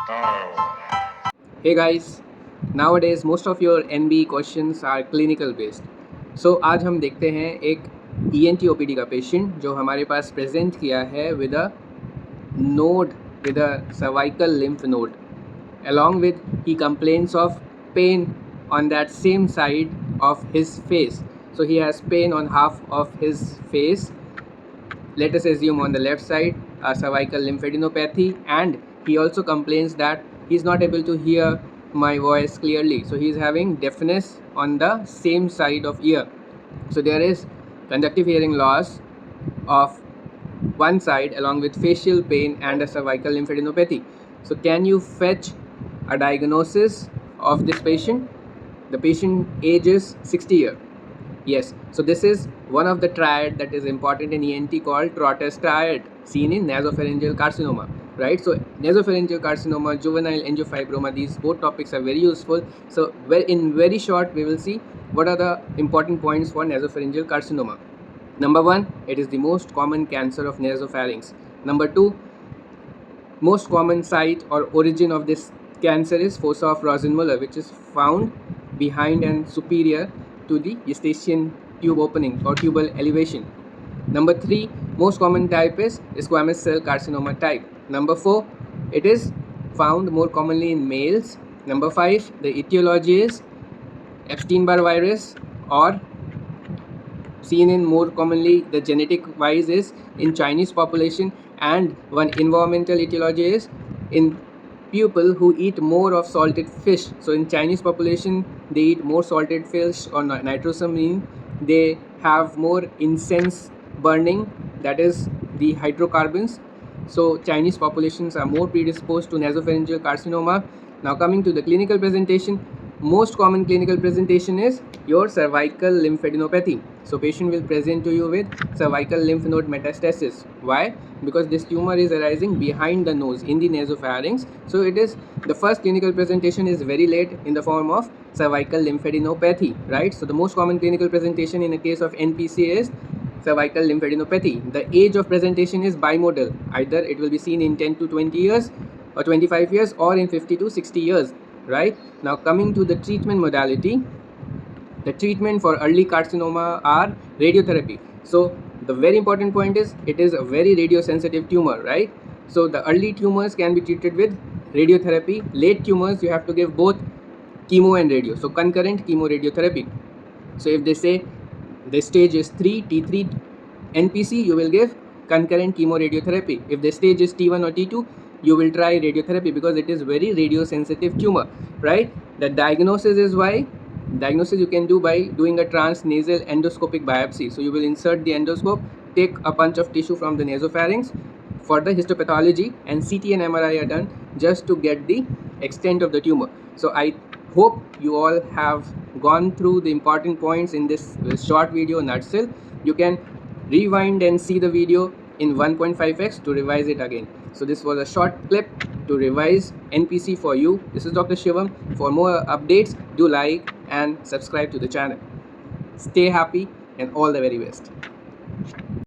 Hey guys, nowadays most of your NB questions are clinical based. So आज हम देखते हैं एक ENT OPD का पेशेंट जो हमारे पास प्रेजेंट किया है with a cervical lymph node. Along with he complains of pain on that same side of his face. So he has pain on half of his face. Let us assume on the left side a cervical lymphadenopathy, and he also complains that he is not able to hear my voice clearly. So he is having deafness on the same side of ear. So there is conjunctive hearing loss of one side along with facial pain and a cervical lymphadenopathy. So can you fetch a diagnosis of this patient? The patient age is 60 years. Yes, so this is one of the triad that is important in ENT called Trotter's triad, seen in nasopharyngeal carcinoma, right? So nasopharyngeal carcinoma, juvenile angiofibroma, these both topics are very useful. So in very short, we will see what are the important points for nasopharyngeal carcinoma. Number one, it is the most common cancer of nasopharynx. Number two, most common site or origin of this cancer is fossa of Rosenmuller, which is found behind and superior to the Eustachian tube opening or tubal elevation. Number three, most common type is squamous cell carcinoma type. Number four, it is found more commonly in males. Number five, the etiology is Epstein-Barr virus, or seen in more commonly the genetic wise is in Chinese population, and one environmental etiology is in people who eat more of salted fish. So in Chinese population they eat more salted fish or nitrosamine, they have more incense burning, that is the hydrocarbons. So Chinese populations are more predisposed to nasopharyngeal carcinoma. Now coming to the clinical presentation, most common clinical presentation is your cervical lymphadenopathy. So patient will present to you with cervical lymph node metastasis. Why? Because this tumor is arising behind the nose in the nasopharynx. So it is the first clinical presentation is very late in the form of cervical lymphadenopathy, right? So the most common clinical presentation in a case of NPC is cervical lymphadenopathy. The age of presentation is bimodal. Either it will be seen in 10 to 20 years or 25 years or in 50 to 60 years, right? Now coming to the treatment modality, the treatment for early carcinoma are radiotherapy. So the very important point is it is a very radiosensitive tumor, right? So the early tumors can be treated with radiotherapy. Late tumors you have to give both chemo and radio, so concurrent chemoradiotherapy. So if they say the stage is 3 T3 NPC, you will give concurrent chemoradiotherapy. If the stage is T1 or T2, you will try radiotherapy because it is very radiosensitive tumor, right? The diagnosis is you can do by doing a transnasal endoscopic biopsy. So you will insert the endoscope, take a bunch of tissue from the nasopharynx for the histopathology, and CT and MRI are done just to get the extent of the tumor. So I hope you all have gone through the important points in this short video nutshell. You can rewind and see the video in 1.5x to revise it again. So this was a short clip to revise NPC for you. This is Dr. Shivaam. For more updates, do like and subscribe to the channel. Stay happy and all the very best.